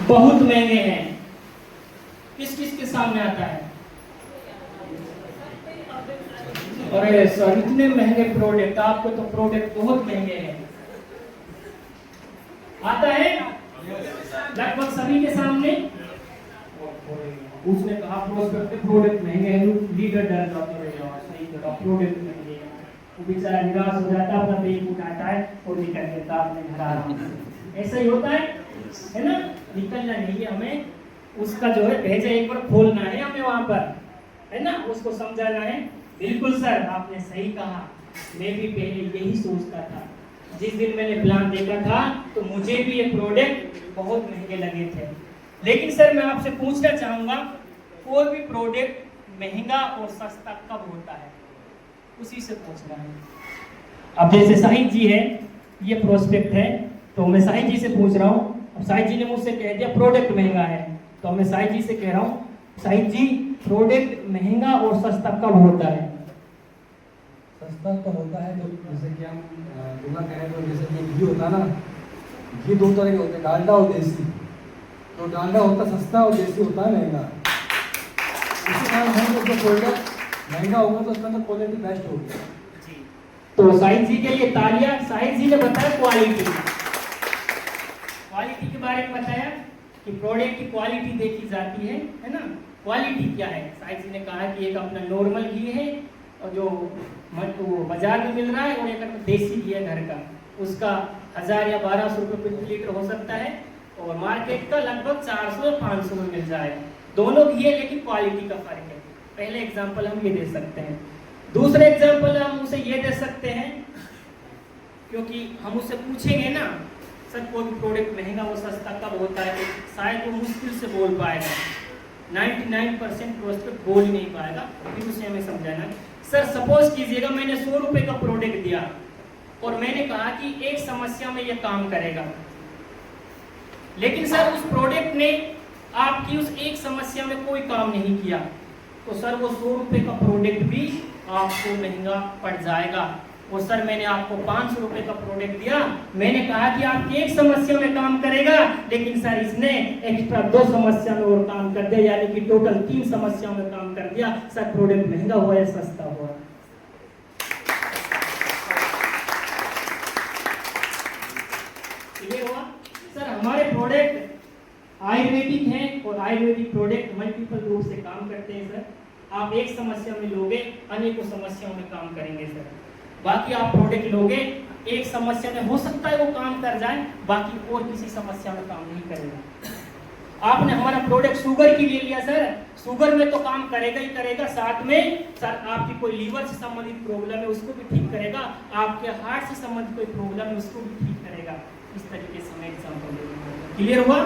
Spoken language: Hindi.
बहुत महंगे हैं। किस किस के सामने आता है? अरे सर इतने महंगे प्रोडक्ट, आपको तो प्रोडक्ट बहुत महंगे हैं। आता है लगभग सभी के सामने। उसने कहा प्रोडक्ट महंगे हैं, लीडर डर जाते हैं यार, सही कहा प्रोडक्ट महंगे हैं। वो बेचारा निराश हो जाता है, अपना बैग उठाता है और निकल देता है अपने घर आराम से। ऐसा ही होता है ना? निकलना नहीं है हमें, उसका जो है भेजा एक बार खोलना है हमें वहां पर, है ना? उसको समझाना है। बिल्कुल सर आपने सही कहा, मैं भी पहले यही सोचता था। जिस दिन मैंने प्लान देखा था तो मुझे भी ये प्रोडक्ट बहुत महंगे लगे थे। लेकिन सर मैं आपसे पूछना चाहूंगा, कोई भी प्रोडक्ट महंगा और सस्ता कब होता है? उसी से पूछना है। अब जैसे साहिद जी है, ये प्रोस्पेक्ट है, तो मैं साहिद जी से पूछ रहा हूँ। अब साहिद जी ने मुझसे कह दिया प्रोडक्ट महंगा है, तो मैं साहिद जी से कह रहा हूँ, साहिद जी प्रोडक्ट महंगा और सस्ता कब होता है? सस्ता तो होता है जैसे कि हम दूल्हा कहें तो जैसे कि घी होता है ना, घी दो तरह के होते हैं, डालडा और देसी। तो डालडा होता है सस्ता और देसी होता है महंगा। इसी कारण हम जो प्रोडक्ट महंगा होगा तो उसका तो क्वालिटी बेस्ट होगी। तो साहिद जी के लिए तालियां। साहिद जी ने बताया क्वालिटी के बारे में बताया कि प्रोडक्ट की क्वालिटी देखी जाती है ना? क्वालिटी क्या है? साहिद जी ने कहा कि एक अपना नॉर्मल घी है और जो बाजार में मिल रहा है, और एक देसी घी है घर का, उसका 1000 या 1200 रुपये प्रति लीटर हो सकता है, और मार्केट का लगभग 400 या 500 में मिल जाएगा। दोनों घी है लेकिन क्वालिटी का फर्क है। पहले एग्जांपल हम ये दे सकते हैं। दूसरे एग्जांपल हम उसे ये दे सकते हैं, क्योंकि हम उससे पूछेंगे ना सर कोई भी प्रोडक्ट महंगा और सस्ता कब होता है, तो शायद वो मुश्किल से बोल पाएगा। 99% प्रोस्पेक्ट बोल ही नहीं पाएगा, फिर उसे हमें समझाना। सर सपोज कीजिएगा मैंने 100 रुपए का प्रोडक्ट दिया और मैंने कहा कि एक समस्या में यह काम करेगा, लेकिन सर उस प्रोडक्ट ने आपकी उस एक समस्या में कोई काम नहीं किया, तो सर वो 100 रुपए का प्रोडक्ट भी आपको महंगा पड़ जाएगा। और सर मैंने आपको 500 रुपए का प्रोडक्ट दिया, मैंने कहा कि आपकी एक समस्या में काम करेगा, लेकिन सर इसने एक्स्ट्रा 2 समस्या में और काम कर दिया, यानी कि टोटल 3 समस्याओं में काम कर दिया। सर प्रोडक्ट महंगा हुआ या सस्ता हुआ? क्लियर हुआ? सर हमारे प्रोडक्ट आयुर्वेदिक हैं और आयुर्वेदिक प्रोडक्ट मल्टीपल रूप से काम करते हैं। सर आप एक समस्या में लोगे, अनेकों समस्याओं में काम करेंगे। सर बाकी आप प्रोडक्ट लोगे, एक समस्या में हो सकता है वो काम कर जाए, बाकी और किसी समस्या में काम नहीं करेगा। आपने हमारा प्रोडक्ट शुगर के लिए लिया, सर शुगर में तो काम करेगा ही करेगा, साथ में सर आपकी कोई लीवर से संबंधित प्रॉब्लम है उसको भी ठीक करेगा, आपके हार्ट से संबंधित कोई प्रॉब्लम है उसको भी ठीक करेगा। इस तरीके से मैं एग्जांपल दे दूंगा। क्लियर हुआ?